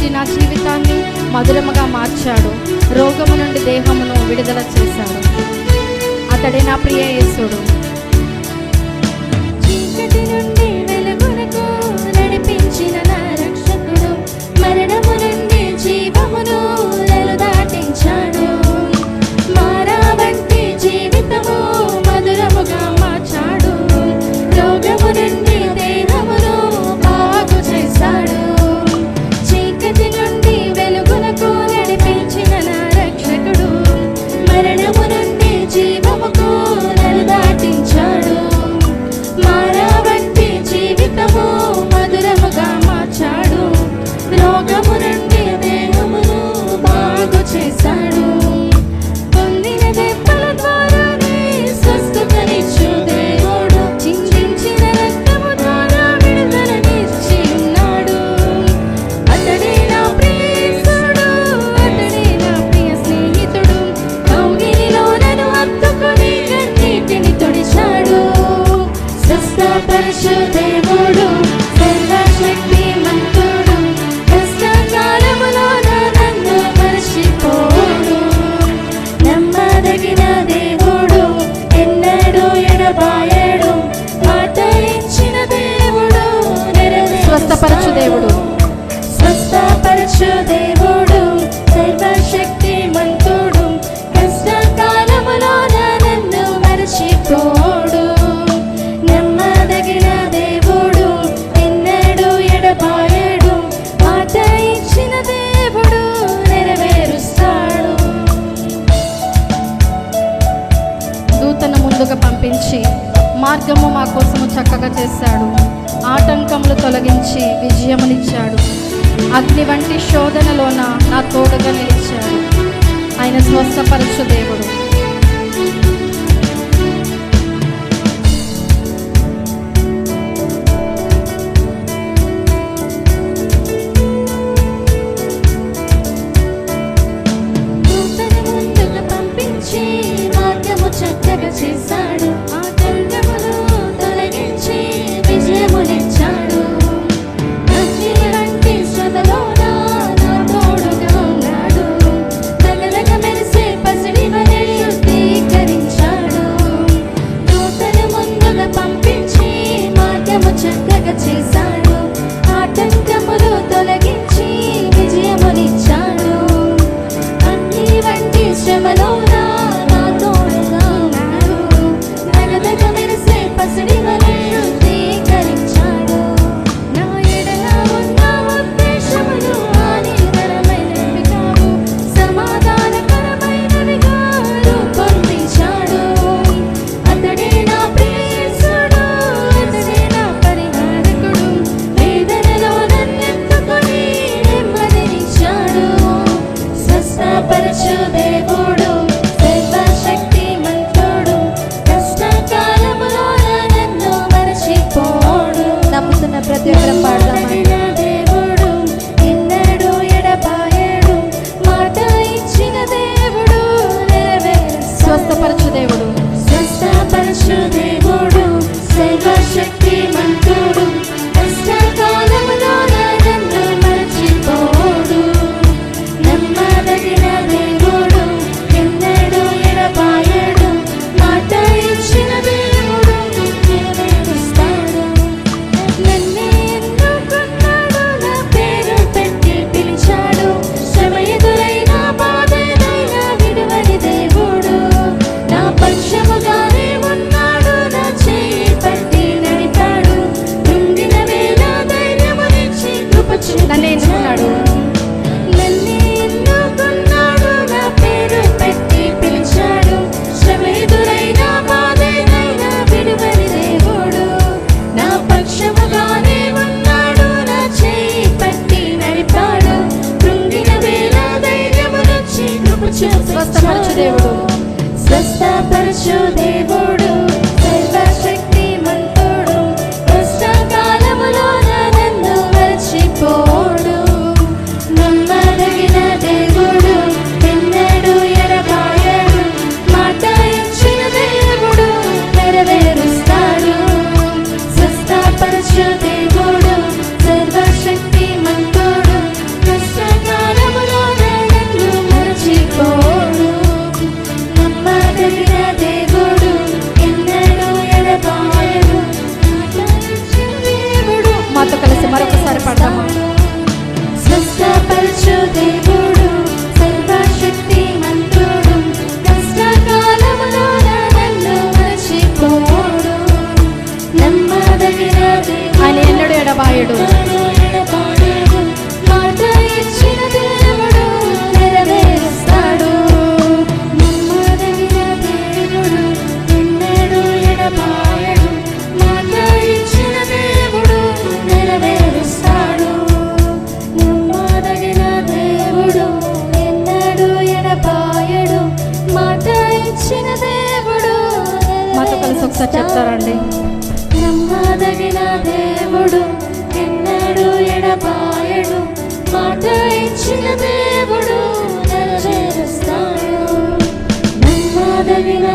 పంపించి నా జీవితాన్ని మధురముగా మార్చాడు. రోగము నుండి దేహమును విడుదల చేశాడు. అతడే నా ప్రియ యేసుడు. చీకటి నుండి వెలుగునకు నడిపించిన నా రక్షకుడు, మరణము నుండి జీవమును దాటించాడు. మారా వంటి జీవితము మధురముగా మార్చాడు. రోగము నుండి దేహమును బాగు చేశాడు. చీకటి నుండి వెలుగునకు నడిపించిన నా రక్షకుడు, మరణము నుండి జీవముకు దాటించాడు. మారా వంటి జీవితము మధురముగా మార్చాడు. రోగము నుండి దేహమును బాగు చేశాడు. పొందిన దెబ్బల ద్వారానే స్వస్థతనిచ్చు దేవుడు, చిందించిన రక్తము ద్వారా విడుదలనిచ్చి ఉన్నాడు. అతడే నా ప్రియుడు, అతడే నా ప్రియ స్నేహితుడు. కౌగిలిలో నన్ను హత్తుకొని కన్నీటిని తుడిచాడు. స్వస్థపరచు దేవుడు, సర్వశక్తిమంతుడు, కష్టకాలములో నన్ను మరచిపోడు. నమ్మదగిన దేవుడు, ఎన్నడూ ఎడబాయడు. మాట ఇచ్చిన దేవుడు స్వస్థపరచు దేవుడు, స్వస్థపరచు దేవుడు, సర్వశక్తిమంతుడు, కష్టకాలములో నన్ను మరచిపోడు. నమ్మదగిన దేవుడు, ఎన్నడూ ఎడబాయడు. మాట ఇచ్చిన దేవుడు నెరవేరుస్తాడు. దూతను ముందుగా పంపించి మార్గము మా కోసము చక్కగా చేశాడు. ఆటంకములు తొలగించి విజయమునిచ్చాడు. అగ్ని వంటి శోధనలోన నా తోడుగా నిలిచాడు. ఆయన స్వస్థపరచు దేవుడు. దూతను ముందుగా పంపించి మార్గము చక్కగా చేశాడు. ఆటంకములు తొలగించి విజయమునిచ్చాడు. అగ్ని వంటి శ్రమలోన నా తోడుగా ఉన్నాడు. దగదగ మెరిసే పసిడి వలె శుద్ధీకరించాడు. దూతను ముందుగా పంపించి మార్గము చక్కగా చేశాడు. ఆటంకములు తొలగించి విజయమునిచ్చాడు. అగ్ని వంటి శ్రమలోన నా తోడుగా ఉన్నాడు. దగదగ మెరిసే పసిడి వలె శుద్ధీకరించాడు. నా ఎడల ఉన్న ఉద్దేశములు హానికరమైనవి కావు, సమాధానకరమైనవిగా రూపొందించాడు. అతడే నా ప్రియుడు, అతడే నా పరిహారకుడు. వేదనలో నన్నెత్తుకొని నెమ్మదినిచ్చాడు. స్వస్థపరచు దేవుడు, సర్వశక్తిమంతుడు, కష్టకాలములో నన్ను మరచిపోడు. నమ్ముతున్న ప్రతి ఒక్కరం పాడదామండి. దేవుడు, ఎన్నడూ ఎడబాయడు. మాట ఇచ్చిన దేవుడు నెరవేరుస్తాడు. స్వస్థపరచు దేవుడు, స్వస్థపరచు దేవుడు, సర్వశక్తిమంతుడు, కష్టకాలములో నన్ను మరచిపోడు. నమ్మదగిన దేవుడు, ఎన్నడూ ఎడబాయడు. మాట ఇచ్చిన దేవుడు నెరవేరుస్తాడు. నన్నే ఎన్నుకున్నాడు, నా పేరు పెట్టి పిలిచాడు. శ్రమ ఎదురైన బాధైనా విడువని దేవుడు, నా పక్షముగానే ఉన్నాడు. నా చేయి పట్టి నడిపాడు. కృంగిన వేళ ధైర్యమునిచ్చి కృప నన్ను ఎన్నుకున్నాడు. నన్నే ఎన్నుకున్నాడు, నా పేరు పెట్టి పిలిచాడు. శ్రమ ఎదురైన బాధైనా విడువని దేవుడు, నా పక్షముగానే ఉన్నాడు. నా చేయి పట్టి నడిపాడు. కృంగిన వేళ ధైర్యమునిచ్చి కృప స్వస్థపరచు దేవుడు, స్వస్థపరచు దేవుడు, సర్వశక్తిమంతుడు, కష్టకాలములో నన్ను మరచిపోడు. నమ్మదగిన దేవుడు, ఎన్నడూ ఎడబాయడు. మాట ఇచ్చిన దేవుడు నెరవేరుస్తాడు. స్వస్థపరచు దేవుడు, సర్వశక్తిమంతుడు, కష్ట ఎడబాయడు. మాట ఇచ్చిన దేవుడు నెరవేరుస్తాడు. నమ్మదగిన దేవుడు ఎన్నడూ ఎడబాయడు. మాట ఇచ్చిన దేవుడు నెరవేరుస్తాడు. నమ్మదగిన దేవుడు ఎన్నడూ ఎడబాయడు. మాట ఇచ్చిన దేవుడు మాతో కలిసి ఒకసారి చెప్తారండి. నమ్మదగిన దేవుడు ఎన్నడూ ఎడబాయడు. మాట ఇచ్చిన దేవుడు నెరవేరుస్తాడు. నమ్మదగిన